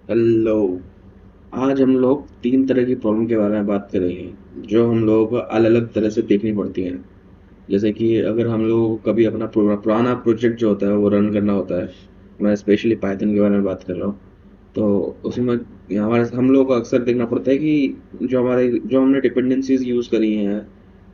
Hello. आज हम लोग तीन तरह की प्रॉब्लम के बारे में बात करेंगे जो हम लोगों को अलग अलग तरह से देखनी पड़ती हैं। जैसे कि अगर हम लोगों को कभी अपना पुराना प्रोजेक्ट जो होता है वो रन करना होता है। मैं स्पेशली पाइथन के बारे में बात कर रहा हूँ। तो उसमें हमारे हम लोगों को अक्सर देखना पड़ता है कि जो हमने डिपेंडेंसीज यूज़ करी हैं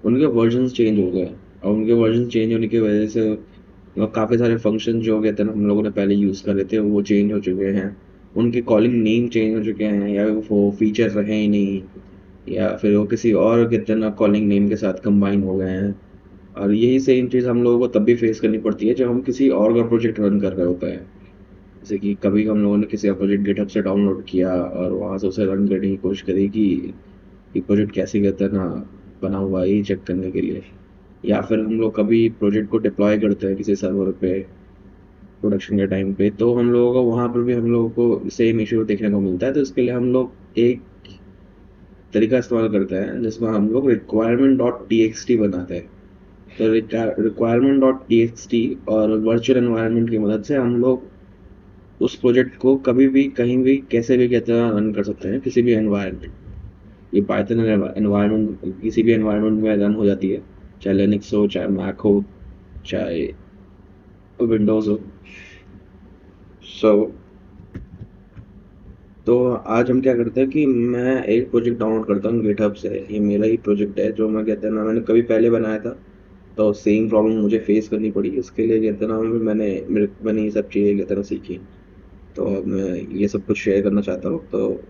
उनके वर्जन्स चेंज हो गए। और उनके वर्जन चेंज होने की वजह से काफ़ी सारे फंक्शन जो कहते हैं ना हम लोगों ने पहले यूज़ कर रहे थे वो चेंज हो चुके हैं। उनके कॉलिंग नेम चेंज हो चुके हैं या वो फीचर रहे ही नहीं, या फिर वो किसी और कहते हैं ना कॉलिंग नेम के साथ कंबाइन हो गए हैं। और यही सेम चीज़ हम लोगों को तब भी फेस करनी पड़ती है जब हम किसी और का प्रोजेक्ट रन कर रहे होते हैं। जैसे कि कभी हम लोगों ने किसी का प्रोजेक्ट गिटहब से डाउनलोड किया और वहाँ से उसे रन करने की कोशिश करी कि ये प्रोजेक्ट कैसे कहते हैं ना बना हुआ है ये चेक करने के लिए। या फिर हम लोग कभी प्रोजेक्ट को डिप्लॉय करते हैं किसी सर्वर पे प्रोडक्शन के टाइम पे, तो हम लोगों को वहाँ पर भी हम लोगों को सेम इशू देखने को मिलता है। तो इसके लिए हम लोग एक तरीका इस्तेमाल करते हैं जिसमें हम लोग requirement dot T X T बनाते हैं। तो requirement dot T X T और वर्चुअल एनवायरनमेंट की मदद से हम लोग उस प्रोजेक्ट को कभी भी कहीं भी कैसे भी कहते हैं रन कर सकते हैं किसी भी एनवायरनमेंट। ये पाइथन एनवायरनमेंट किसी भी एनवायरनमेंट में रन हो जाती है, चाहे लिनक्स हो, चाहे मैक हो, चाहे विंडोज हो। सो तो आज हम क्या करते हैं कि मैं एक प्रोजेक्ट डाउनलोड करता हूँ गिटहब से। ये मेरा ही प्रोजेक्ट है जो मैं कहते हैं ना मैंने कभी पहले बनाया था। तो सेम प्रॉब्लम मुझे फेस करनी पड़ी, इसके लिए कहते हैं ना मैंने ये सब चीज़ें कहते हैं ना सीखी। तो अब मैं ये सब कुछ शेयर करना चाहता हूँ। तो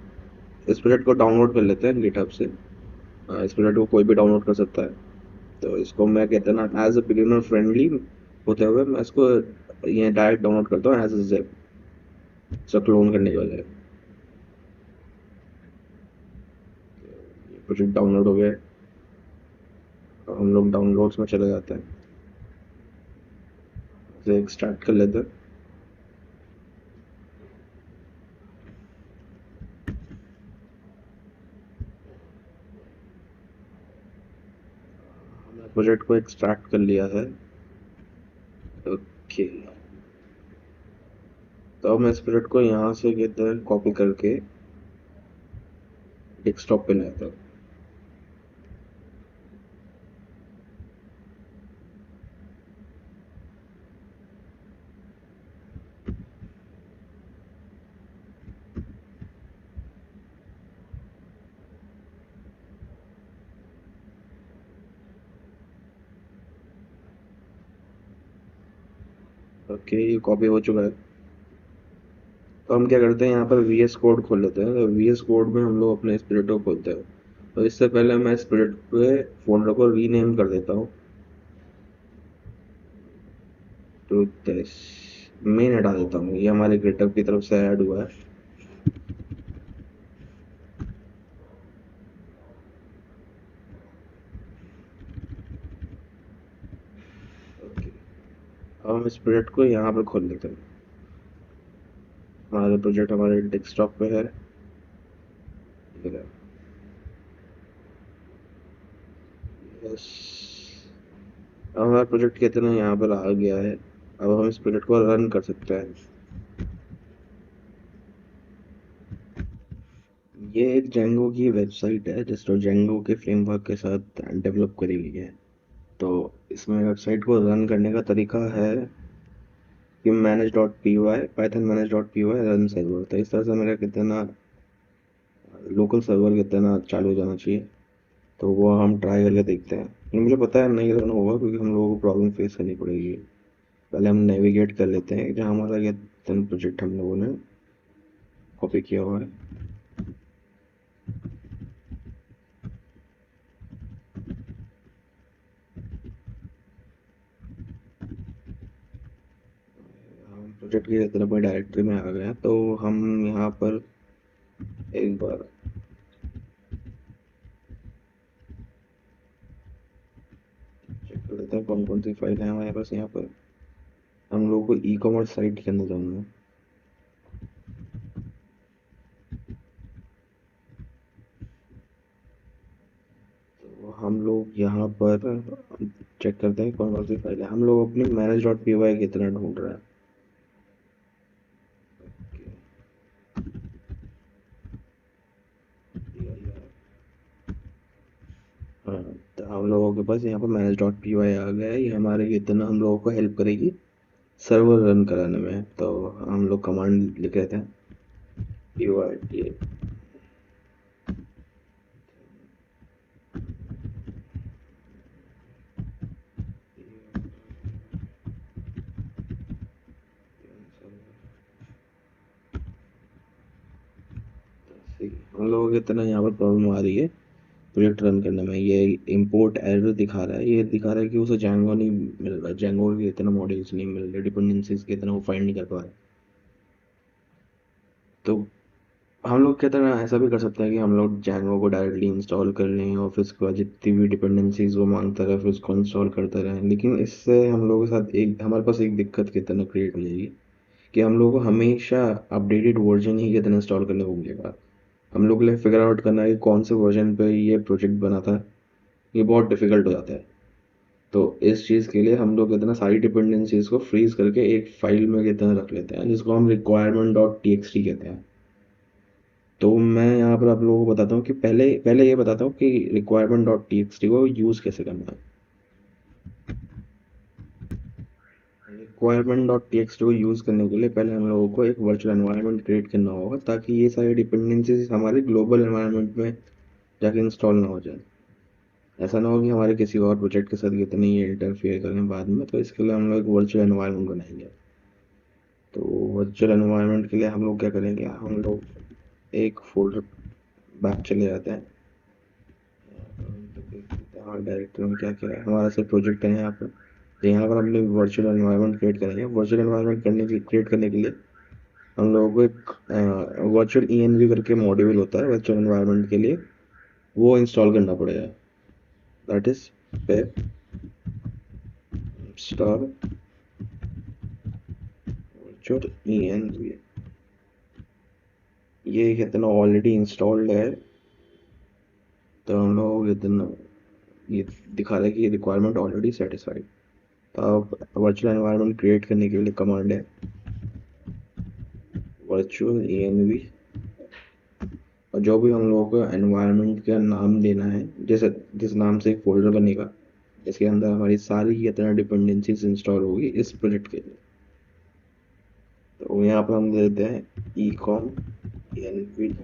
इस प्रोजेक्ट को डाउनलोड कर लेते हैं गिटहब से। इस प्रोजेक्ट को कोई भी डाउनलोड कर सकता है। तो इसको मैं कहते हैं ना एज अ बिगिनर फ्रेंडली होते हुए मैं इसको ये डायरेक्ट डाउनलोड करता हूँ एज अ जिप, इसको क्लोन करने के बजाय। प्रोजेक्ट डाउनलोड हो गया। अब हम लोग डाउनलोड्स में चले जाते हैं, इसे एक्सट्रैक्ट कर लेते हैं। हमने प्रोजेक्ट को एक्सट्रैक्ट कर लिया है। ओके। तो अब मैं इस प्रोजेक्ट को यहाँ से कहते हैं कॉपी करके डेस्कटॉप पे लाता हूँ। ओके, ये कॉपी हो चुका है। तो हम क्या करते हैं यहाँ पर वी एस कोड खोल लेते हैं। तो वी एस कोड में हम लोग अपने इस प्रोजेक्ट को खोलते हैं। तो इससे पहले मैं इस प्रोजेक्ट पे फोल्डर को रीनेम कर देता हूँ टू दिस। मेन हटा देता हूँ, ये हमारे गिटहब की तरफ से ऐड हुआ है। ओके। अब हम इस प्रोजेक्ट को यहाँ पर खोल लेते हैं। हमारा प्रोजेक्ट हमारे डेस्कटॉप पे है। यस। अब हमारा प्रोजेक्ट कितना यहाँ पर आ गया है। अब हम इस प्रोजेक्ट को रन कर सकते हैं। ये एक जेंगो की वेबसाइट है जिसको जेंगो के फ्रेमवर्क के साथ डेवलप करी हुई है। तो इसमें वेबसाइट को रन करने का तरीका है कि manage dot P Y Python manage dot P Y run server. तो इस तरह से मेरा कितना लोकल सर्वर कितना चालू हो जाना चाहिए। तो वो हम ट्राई करके देखते हैं, लेकिन मुझे पता है नहीं रन होगा क्योंकि हम लोगों को प्रॉब्लम फेस करनी पड़ेगी। पहले हम नेविगेट कर लेते हैं जहाँ हमारा ये प्रोजेक्ट हम लोगों ने कॉपी किया हुआ है। हम प्रोजेक्ट की तरफ कोई डायरेक्टरी में आ गए हैं। तो हम यहाँ पर एक बार चेक कर लेते हैं कौन कौन सी फाइल है हमारे पास। यहाँ पर हम लोगों को ई कॉमर्स साइट के अंदर जाना है। तो हम लोग यहाँ पर चेक करते हैं कौन कौन सी फाइल है। हम लोग अपनी मैनेज डॉट पी वाई की तरह ढूंढ रहे हैं। हम लोगों के पास यहाँ पर मैनेज डॉट पी वाई आ गया है। ये हमारे इतना हम लोगों को हेल्प करेगी सर्वर रन कराने में। तो हम लोग कमांड लिख रहे थे पी वाई हम लोगों को इतना यहाँ पर प्रॉब्लम आ रही है प्रोजेक्ट रन करने में। ये इंपोर्ट एरर दिखा रहा है, ये दिखा रहा है कि उसे जैंगो नहीं मिल रहा, जैंगो के इतना मॉड्यूल्स नहीं मिल रहे, डिपेंडेंसीज के इतना वो फाइंड नहीं कर पा रहे। तो हम लोग क्या तरह ऐसा भी कर सकते हैं कि हम लोग जैंगो को डायरेक्टली इंस्टॉल कर लें और फिर उसके बाद जितनी भी डिपेंडेंसीज वो मांगता रहे फिर उसको इंस्टॉल करते रहें। लेकिन इससे हम लोगों के साथ एक हमारे पास एक दिक्कत की तरह क्रिएट हो जाएगी कि हम लोगों को हमेशा अपडेटेड वर्जन ही कितना इंस्टॉल करने को मिलेगा। हम लोग के लिए फिगर आउट करना है कि कौन से वर्जन पे ये प्रोजेक्ट बना था, ये बहुत डिफिकल्ट हो जाता है। तो इस चीज़ के लिए हम लोग कितना सारी डिपेंडेंसीज को फ्रीज करके एक फाइल में कितना रख लेते हैं जिसको हम requirement dot T X T कहते हैं। तो मैं यहाँ पर आप लोगों को बताता हूँ कि पहले पहले ये बताता हूँ कि requirement dot T X T को यूज़ कैसे करना है। Requirement dot T X T को यूज़ करने के लिए पहले हम लोगों को एक वर्चुअल एनवायरनमेंट क्रिएट करना होगा ताकि ये सारी डिपेंडेंसीज हमारे ग्लोबल एनवायरनमेंट में जाके इंस्टॉल ना हो जाए। ऐसा ना हो कि हमारे किसी और प्रोजेक्ट के साथ कितने ये इंटरफेयर करें बाद में। तो इसके लिए हम लोग एक वर्चुअल एनवायरनमेंट बनाएंगे। तो वर्चुअल एनवायरनमेंट के लिए हम लोग क्या करेंगे, हम लोग एक फोल्डर बैक चले जाते हैं। हमारे डायरेक्टरी में क्या क्या है, हमारा सिर्फ प्रोजेक्ट है यहाँ पर। तो यहाँ पर हम लोग वर्चुअल एनवायरनमेंट क्रिएट करेंगे। वर्चुअल एनवायरनमेंट क्रिएट करने के लिए हम लोगों को एक वर्चुअल ई एन वी करके मॉड्यूल होता है वर्चुअल एनवायरनमेंट के लिए, वो इंस्टॉल करना पड़ेगा। That is pip install virtual env। ये कितना ऑलरेडी इंस्टॉल्ड है, तो हम लोग इतना ये दिखा रहा है कि रिक्वायरमेंट ऑलरेडी सेटिस्फाइड। तो अब वर्चुअल एनवायरनमेंट क्रिएट करने के लिए कमांड है वर्चुअल env, और जो भी हम लोगों को एनवायरनमेंट का नाम देना है, जैसे जिस नाम से एक फोल्डर बनेगा इसके अंदर हमारी सारी कितना डिपेंडेंसीज इंस्टॉल होगी इस प्रोजेक्ट के लिए। तो यहाँ पर हम दे देते हैं ई कॉम env।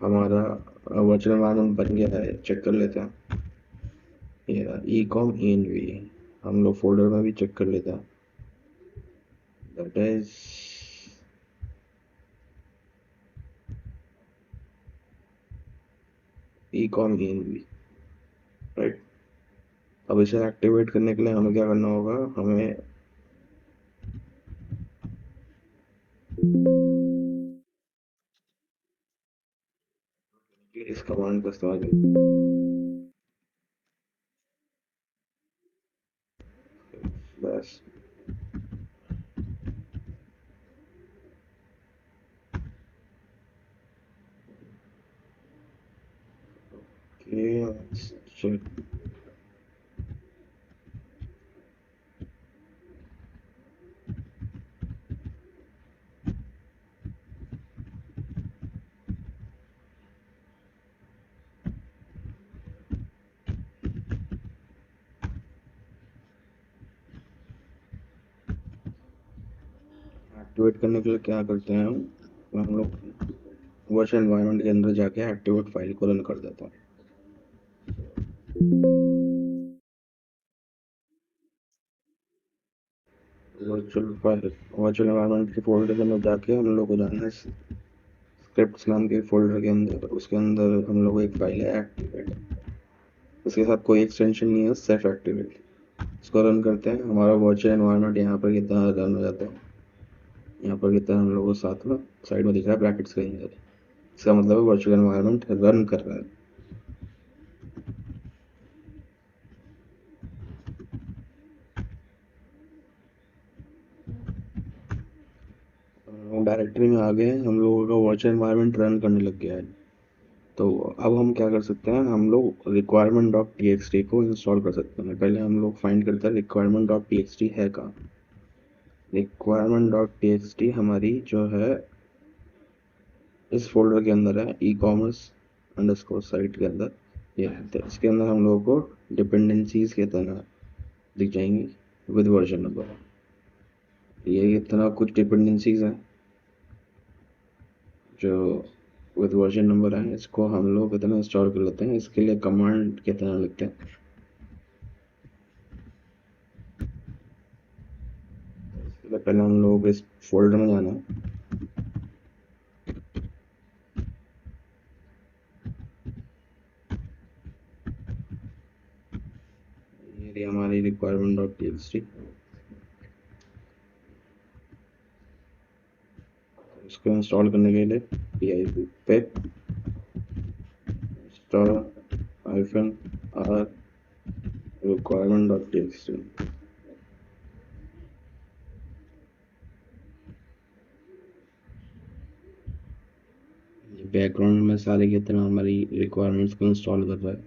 हमारा वर्चुअल एनवायरनमेंट बन गया है, चेक कर लेते हैं। ये ई कॉम env हम लोग फोल्डर में भी चेक कर लेते हैं। That is e com env, right. अब इसे एक्टिवेट करने के लिए हमें क्या करना होगा, हमें इस कमांड का इस्तेमाल बस। चेक एक्टिवेट करने के लिए क्या करते हैं हम लोग वर्चुअल एनवायरनमेंट के अंदर जाके एक्टिवेट फाइल को रन कर देता है। वर्चुअल एनवायरनमेंट के फोल्डर के अंदर जाके हम लोग को जाना है स्क्रिप्ट्स नाम के फोल्डर के अंदर। उसके अंदर हम लोग को एक फाइल है एक्टिवेट, उसके साथ कोई एक्सटेंशन नहीं है, सिर्फ एक्टिवेट। इसको रन करते हैं, हमारा वर्चुअल एनवायरनमेंट यहाँ पर कितना रन हो जाता है। यहाँ पर कितना हम लोगों को साथ में साइड में दिख रहा है ब्रैकेट्स के अंदर, इसका मतलब वर्चुअल एनवायरनमेंट रन कर रहा है। डायरेक्टरी में आ गए, हम लोगों का वर्चुअल एनवायरनमेंट रन करने लग गया है। तो अब हम क्या कर सकते हैं, हम लोग requirement dot T X T को इंस्टॉल कर सकते हैं। पहले हम लोग फाइंड करते हैं requirement dot T X T है कहाँ। Requirement dot T X T हमारी जो है इस फोल्डर के अंदर है ई कॉमर्स अंडरस्कोर साइट के अंदर ये, तो इसके अंदर हम लोगों को डिपेंडेंसीज के तरह दिख जाएंगी विद वर्जन नंबर। ये इतना कुछ डिपेंडेंसीज हैं जो विद वर्जन नंबर है, इसको हम लोग इतना इंस्टॉल कर लेते हैं। इसके लिए कमांड कितना लिखते हैं, पहले हम लोग इस फोल्डर में जाना है। ये रही हमारी रिक्वायरमेंट डॉट टीएक्सटी। इसको इंस्टॉल करने के लिए pip पे install -r requirement dot TXT. Background में सारे की तरह हमारी रिक्वायरमेंट्स को इंस्टॉल कर रहा है।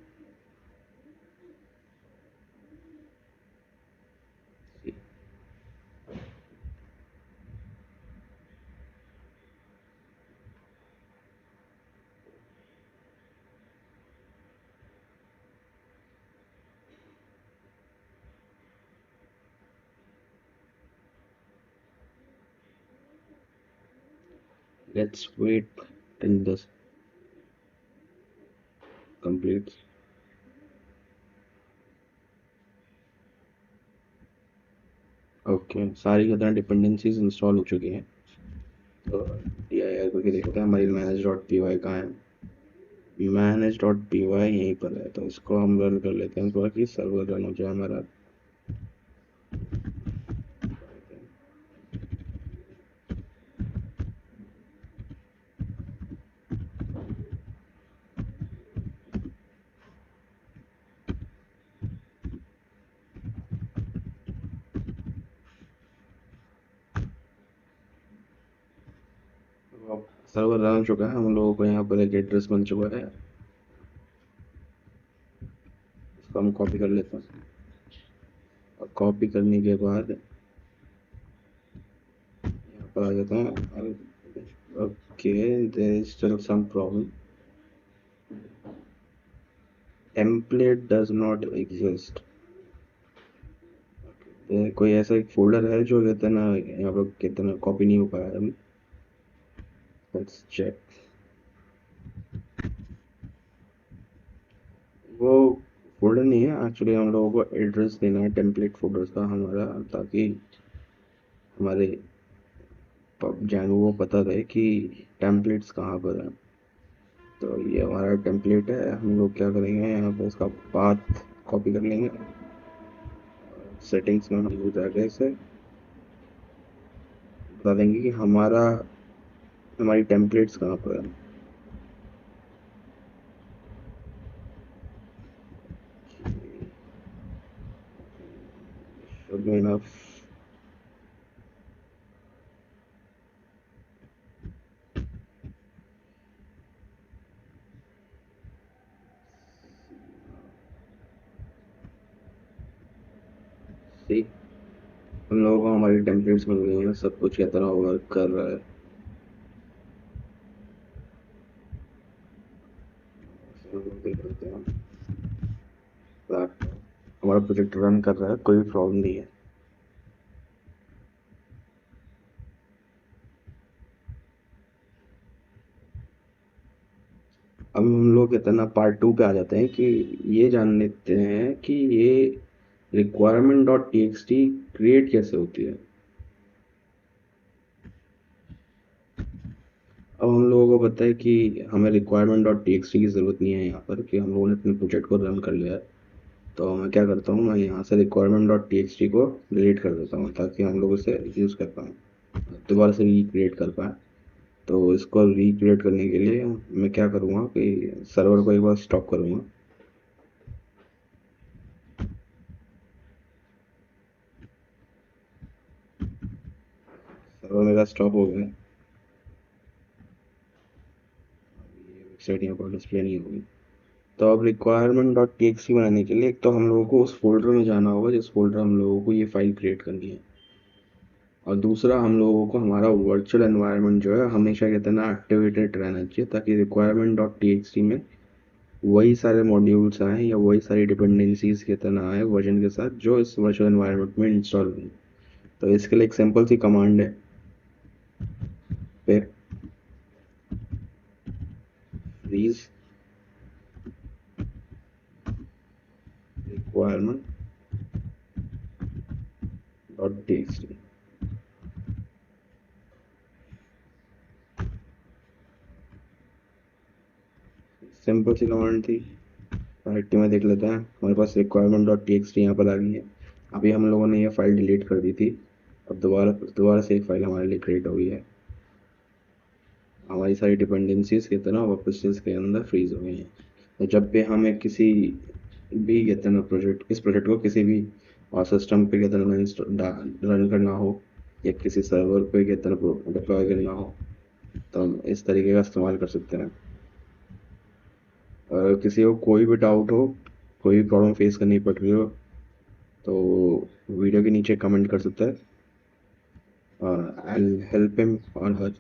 Let's wait till this completes. Okay, सारी की तरह डिपेंडेंसीज इंस्टॉल हो चुकी हैं। तो DIR करके देखते हैं हमारी manage.py कहाँ है। manage.py यहीं पर है, तो इसको हम रन कर लेते हैं थोड़ा कि सर्वर रन हो जाए हमारा। सर्वर रन हो चुका है, हम लोगों को यहाँ पर एक एड्रेस बन चुका है। इसको हम कॉपी कर लेते हैं और कॉपी करने के बाद यहाँ पर आ जाते हैं। Okay, there is still some problem, template does not exist. कोई ऐसा एक फोल्डर है जो कहते हैं ना यहाँ पर कितना कॉपी नहीं हो पाया अभी। Let's check. वो फोल्डर नहीं है एक्चुअली, हम लोगों को एड्रेस देना है टेम्पलेट फोल्डर्स का हमारा, ताकि हमारे जानू को पता रहे कि टेम्पलेट्स कहाँ पर है। तो ये हमारा टेम्पलेट है, हम लोग क्या करेंगे यहाँ पर इसका पाथ कॉपी कर लेंगे। सेटिंग्स में हम लोग जाकर इसे बता देंगे कि हमारी टेम्पलेट्स कहाँ पर है। should be enough। See, हम लोगों को हमारी टेम्पलेट्स मिल गई हैं, सब कुछ कितना वर्क कर रहा है। देख लेते हैं, हमारा प्रोजेक्ट रन कर रहा है, कोई प्रॉब्लम नहीं है। अब हम लोग इतना पार्ट 2 पे आ जाते हैं कि ये जान लेते हैं कि ये रिक्वायरमेंट डॉट टीएक्सटी क्रिएट कैसे होती है। अब हम लोगों को पता है कि हमें रिक्वायरमेंट डॉट टीएक्सटी की ज़रूरत नहीं है यहाँ पर, कि हम लोगों ने अपने प्रोजेक्ट को रन कर लिया है। तो मैं क्या करता हूँ, मैं यहाँ से रिक्वायरमेंट डॉट टीएक्सटी को डिलीट कर देता हूँ ताकि हम लोग उसे यूज़ कर पाएँ, दोबारा से रिक्रिएट कर पाएँ। तो इसको रिक्रिएट करने के लिए मैं क्या करूँगा कि सर्वर को एक बार स्टॉप करूँगा। सर्वर मेरा स्टॉप हो गया, वेबसाइट यहाँ पर डिस्प्ले नहीं होगी। तो अब रिक्वायरमेंट डॉट टीएक्सटी बनाने के लिए एक तो हम लोगों को उस फोल्डर में जाना होगा जिस फोल्डर हम लोगों को ये फाइल क्रिएट करनी है। और दूसरा हम लोगों को हमारा वर्चुअल एनवायरनमेंट जो है हमेशा कहते हैं ना एक्टिवेटेड रहना चाहिए, ताकि requirement dot T X T में वही सारे मॉड्यूल्स आए या वही सारी डिपेंडेंसीज के तरह आए वर्जन के साथ जो इस वर्चुअल एनवायरनमेंट में इंस्टॉल हुई। तो इसके लिए एक सिंपल सी कमांड है, फिर freeze requirement dot T X T. Simple C command थी। एक्टिव में देख लेते हैं, हमारे पास requirement dot T X T यहाँ पर आ गई है। अभी हम लोगों ने ये फाइल डिलीट कर दी थी, अब दोबारा दोबारा से एक फाइल हमारे लिए क्रिएट हो गई है। हमारी सारी डिपेंडेंसीज की तरह वापस से इसके अंदर फ्रीज हो गई हैं। तो जब भी हमें किसी भी कहते हैं ना प्रोजेक्ट, इस प्रोजेक्ट को किसी भी सिस्टम पे कहते हैं रन करना हो या किसी सर्वर पे कहते हैं डिप्लॉय करना हो, तो हम इस तरीके का इस्तेमाल कर सकते हैं। अगर किसी को कोई भी डाउट हो, कोई भी प्रॉब्लम फेस करनी पड़ रही हो, तो वीडियो के नीचे कमेंट कर सकता है और आई विल हेल्प हिम और हर